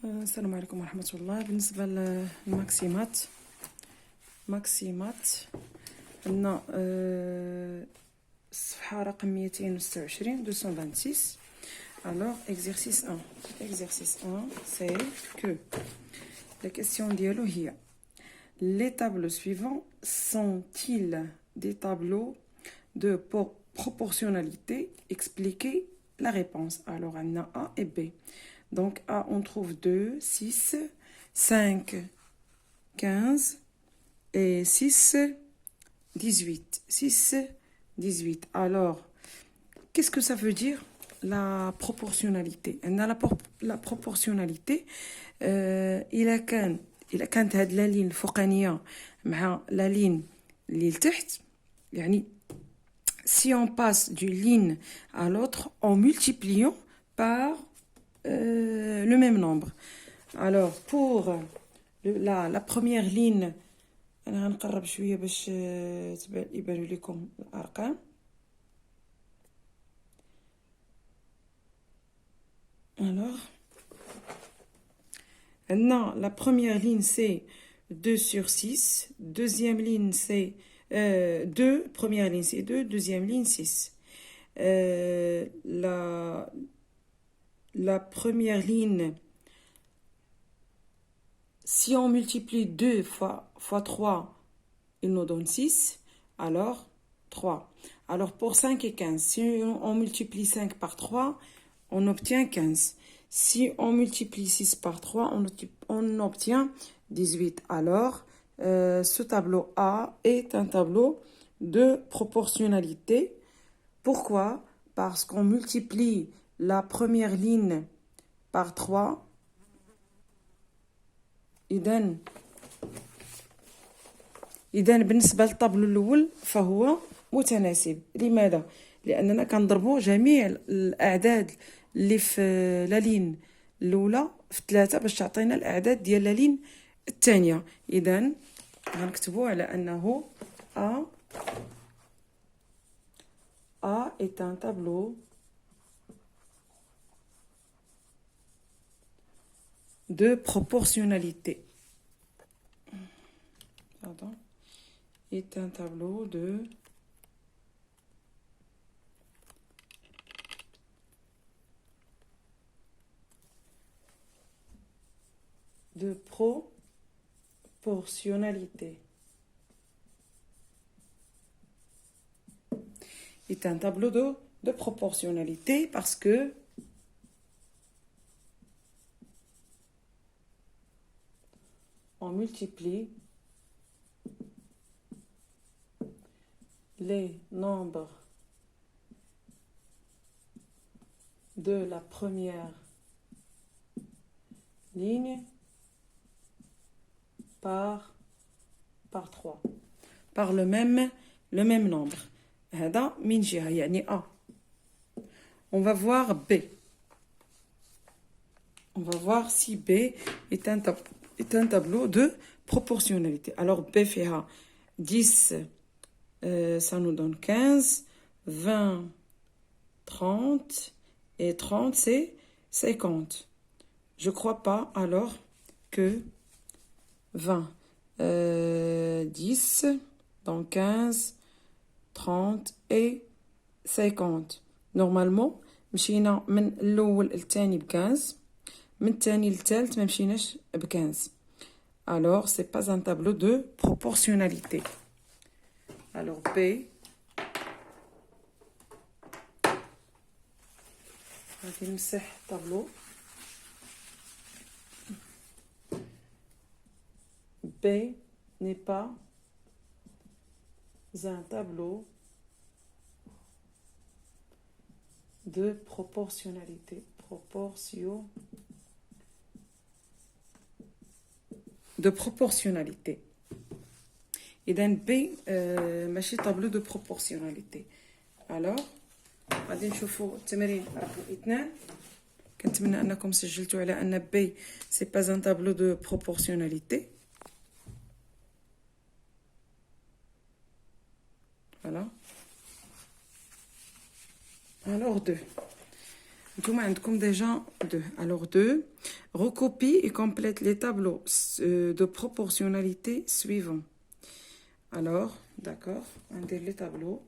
السلام عليكم ورحمة الله. بالنسبة للماكسيمات عندنا الصفحة رقم 226 226. Alors, exercice 1. Exercice 1, c'est que la question ديالو هي les tableaux suivants sont-ils des tableaux de proportionnalité? Expliquez la réponse. Alors, on a A et B. Donc, A, on trouve 2, 6, 5, 15 et 6, 18. 6, 18. Alors, qu'est-ce que ça veut dire la proportionnalité? La proportionnalité, إلا كانت هاد لا لين الفوقانية مع لا لين اللي لتحت، يعني si on passe d'une ligne à l'autre en multipliant par le même nombre. Alors pour la première ligne انا غنقرب شويه باش يبانوا لكم الارقام. Alors maintenant la première ligne c'est 2 sur 6, deuxième ligne c'est 2, première ligne c'est 2, deuxième ligne 6. La première ligne, si on multiplie 2 fois 3, il nous donne 6, alors 3. Alors pour 5 et 15, si on multiplie 5 par 3, on obtient 15. Si on multiplie 6 par 3, on obtient 18. Alors, ce tableau A est un tableau de proportionnalité. Pourquoi? Parce qu'on multiplie la première ligne par 3. إذن بالنسبة للطابلو الأول فهو متناسب. لماذا؟ لأننا كنضربو جميع الأعداد اللي في لالين الأولى في 3 باش تعطينا الأعداد ديال لالين الثانية. إذن غنكتبو على أنه A est un tableau de proportionnalité. Pardon. Est un tableau de proportionnalité. Est un tableau de proportionnalité parce que on multiplie les nombres de la première ligne par 3 par le même nombre. هذا من جهة يعني A. On va voir B. On va voir si B est un tableau de proportionnalité. Alors B fait 10, ça nous donne 15, 20, 30 et 30 c'est 50. Je crois pas alors que 20, 10, donc 15, 30 et 50. Normalement مشينا من الأول للثاني ب15, من الثاني للثالث ما مشيناش ب15. Alors c'est pas un tableau de proportionnalité. Alors B, غادي نمسح tableau. B n'est pas un tableau de proportionnalité. إذن B ماشي tableau de proportionnalité. Alors غادي نشوفوا التمرين رقم 2. كنتمنى انكم سجلتوا على ان B c'est pas un tableau de proportionnalité. Voilà. Alors 2. نتوما عندكم déjà 2. Alors 2, recopie et complète les tableaux de proportionnalité suivants. Alors, d'accord, on dit les tableaux.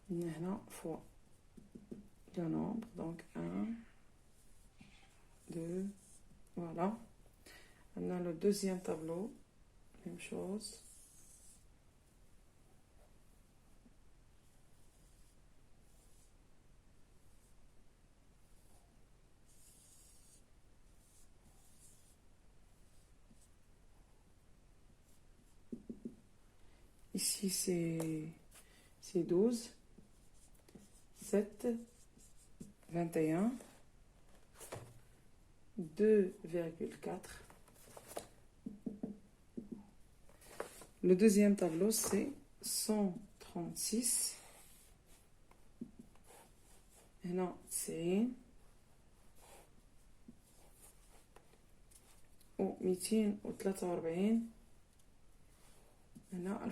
Maintenant, fois le nombre, donc 1, 2, voilà. Maintenant, le deuxième tableau, même chose. Ici, c'est 12, 7, 21, 2,4. Le deuxième tableau, c'est 136. هنا 90 و 243. هنا 1822.5.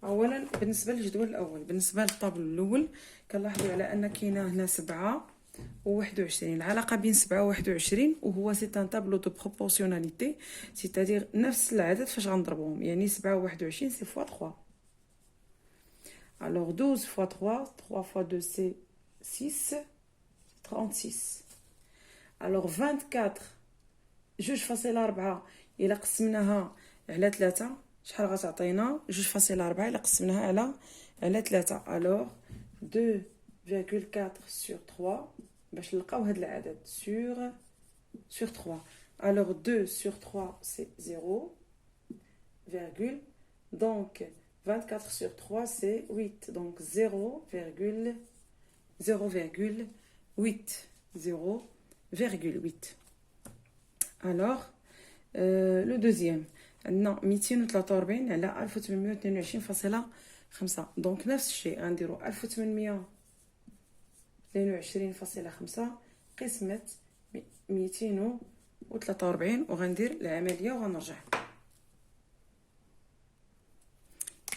اولا بالنسبه للجدول الاول، بالنسبه للطابلو الاول كنلاحظوا على ان كاينه هنا 7 و21. العلاقه بين 7 و21 وهو سي ان طابلو دو بروبورسيوناليتي، سيتادير نفس العدد فاش غنضربوهم، يعني 7 و21 سي فوا 3. alors 12 fois 3 fois 2 c'est 6 36. alors 24 2.4 الا قسمناها على 3 شحال غتعطينا؟ 2.4 الا قسمناها على 3. alors 2,4 sur 3 باش نلقاو هاد العدد sur 3. alors 2 sur 3 c'est 0, virgule, donc 24 sur 3 c'est 8, donc 0,8. 0,8. alors le deuxième عندنا 243 على 1822.5. دونك نفس الشيء غنديرو 1822.5 قسمة 243 وغندير العملية وغنرجع.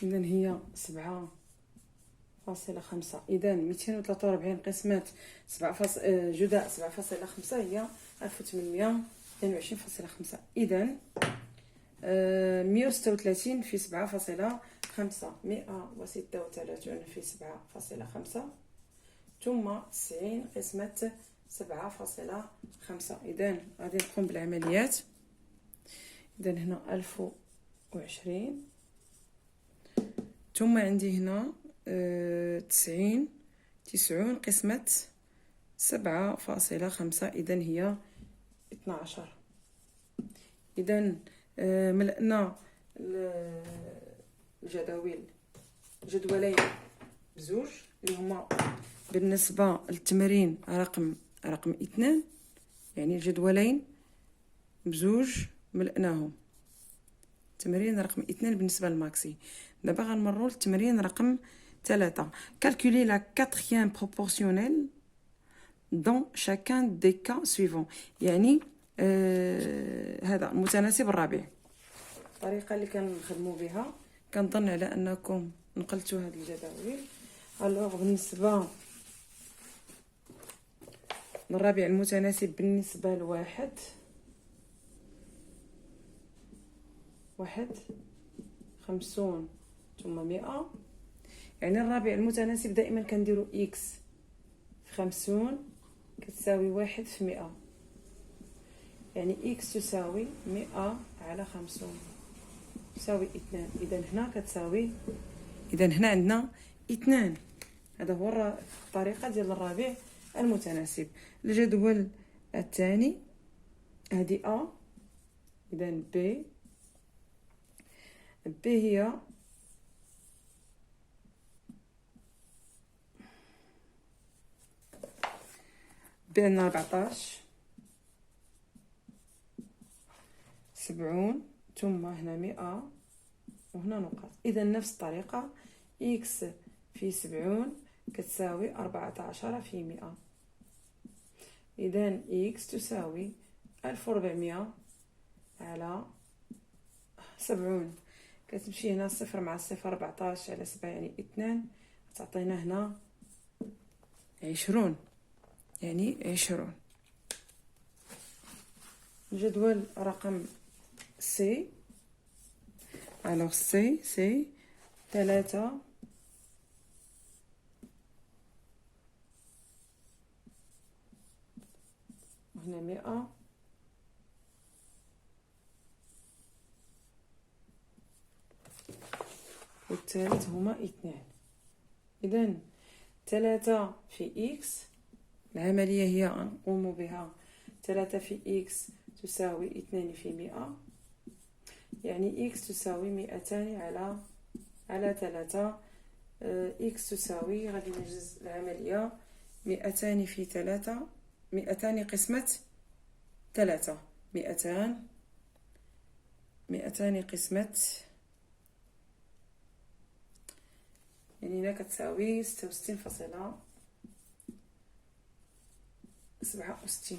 إذا هي 7.5. إذا 243 قسمة جداء 7.5 هي 1822.5. إذا 136 في 7.5 136 في 7.5 ثم 90 قسمة 7.5. إذا غادي نقوم بالعمليات. إذا هنا 1020 ثم عندي هنا 90 قسمة 7.5 إذا هي 12. إذا ملأنا جدولين بزوج اللي هما بالنسبة للتمرين رقم 2، يعني الجدولين بزوج ملأناهم. تمرين رقم 2 بالنسبة للماكسي. دابا غنمروا للتمرين رقم 3. calculer la quatrième proportionnelle dans chacun des cas suivants. يعني هذا المتناسب الرابع. الطريقة اللي كنخدموا بها كنظن على انكم نقلتوا هذه الجداول. الوغ بالنسبة للرابع المتناسب بالنسبة لواحد 50 ثم 100، يعني الرابع المتناسب دائما كنديرو x في 50 كتساوي 1 في 100، يعني x تساوي 100 على 50 تساوي 2. إذا هنا كتساوي، إذا هنا عندنا 2. هذا هو الطريقة ديال الرابع المتناسب. الجدول الثاني هذه A، إذا B هي بين 14 70 ثم هنا 100 وهنا نقاط. إذا نفس الطريقة x في في 70 كتساوي 14 في 100. إذن إكس تساوي 1400 على 70. كتمشي هنا صفر مع صفر 14 على 7 يعني 2. تعطينا هنا 20 يعني 20. جدول رقم سي. الوغ سي 3 هنا 100 والثالث هما 2. إذن 3 في إكس، العملية هي نقوم بها 3 في إكس تساوي 2 في 100، يعني إكس تساوي 200 على 3. إكس تساوي غادي نجز العملية 200 في 3، 200 قسمة 3، 200 قسمة، يعني هنا كتساوي 66.67.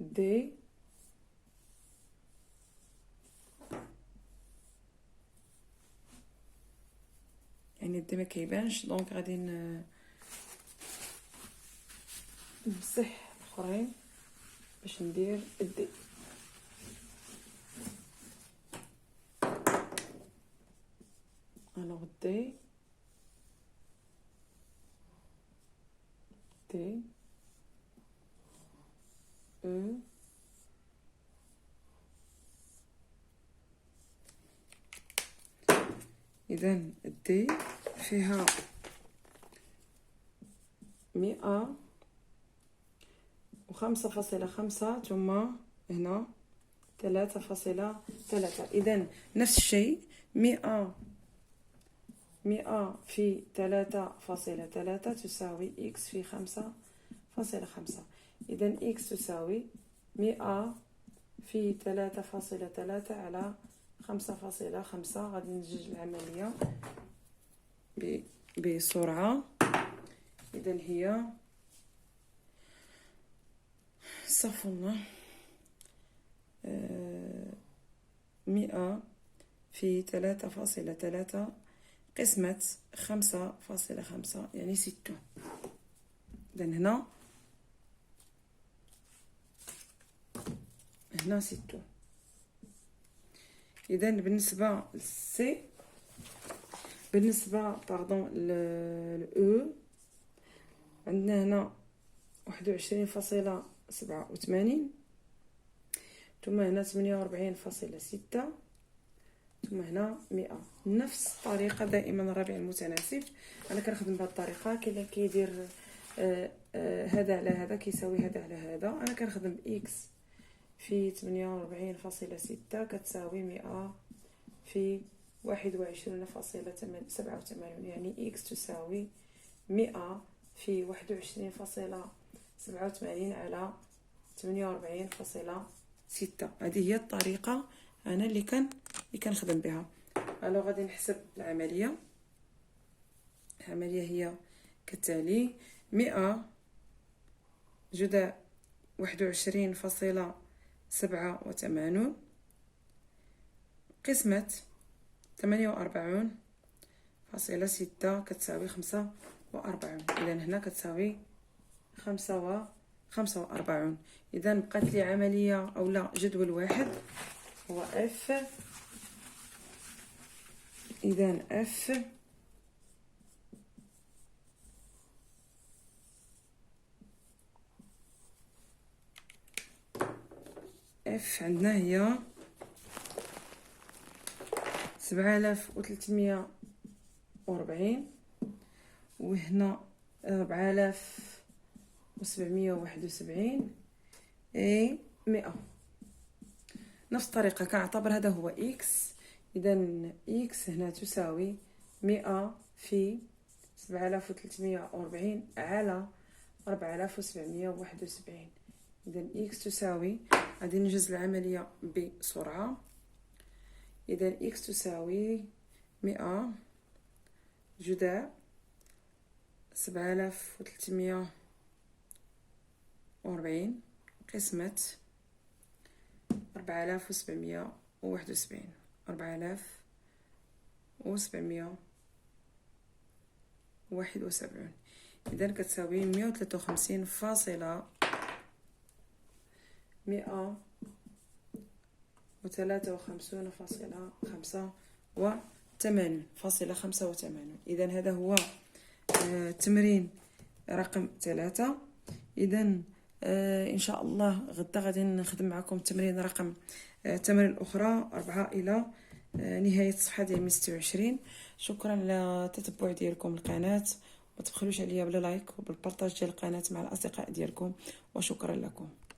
دي يعني دي ما كيبانش، دونك غادي نمسح الاخرين باش ندير الدي. الوغ دي او إذن الدي فيها 105.5 ثم هنا 3.3. إذن نفس الشيء 100 في 3.3 تساوي إكس في 5.5. إذن إكس تساوي 100 في 3.3 على 5.5. غادي نجوج العملية بسرعة. إذن هي صفنا 100 في 3.3 قسمة 5.5 يعني 60. إذن هنا 60. إذن بالنسبة للسي، بالنسبة للأو عندنا هنا 21.87 ثم هنا 48.6 ثم هنا 100. نفس الطريقة دائما الربع المتناسب أنا كنخدم بهذه الطريقة. كاين اللي كيدير هذا على هذا كيساوي هذا على هذا. أنا كنخدم إكس في 48.6 كتساوي 100 في 21.87 يعني إكس تساوي 100 في 21.87 على 48.6. هذه هي الطريقة أنا اللي كنخدم بها. ألو غادي نحسب العملية. العملية هي كالتالي: 100 جدا 21.87 قسمة 48.6 كتساوي 45. إذن هنا كتساوي 45. إذن بقات لي عملية أو لا جدول واحد هو اف. إذن اف عندنا هي 7340 وهنا 4771 اي 100. نفس الطريقة كنعتبر هذا هو إكس. إذن إكس هنا تساوي 100 في 7340 على 4771. إذا إكس تساوي، غادي ننجز العملية بسرعة. إذا إكس تساوي 100 جذع 7340 قسمة 4771، 4771، إذا كتساوي 153.85. إذا هذا هو التمرين رقم 3. إذا إن شاء الله غدا غادي نخدم معكم التمرين رقم التمارين الأخرى 4 إلى نهاية الصفحة ديال 126. شكرا على التتبع ديالكم القناة، ما تبخلوش عليا بلا لايك وبالبارطاج ديال القناة مع الأصدقاء ديالكم، وشكرا لكم.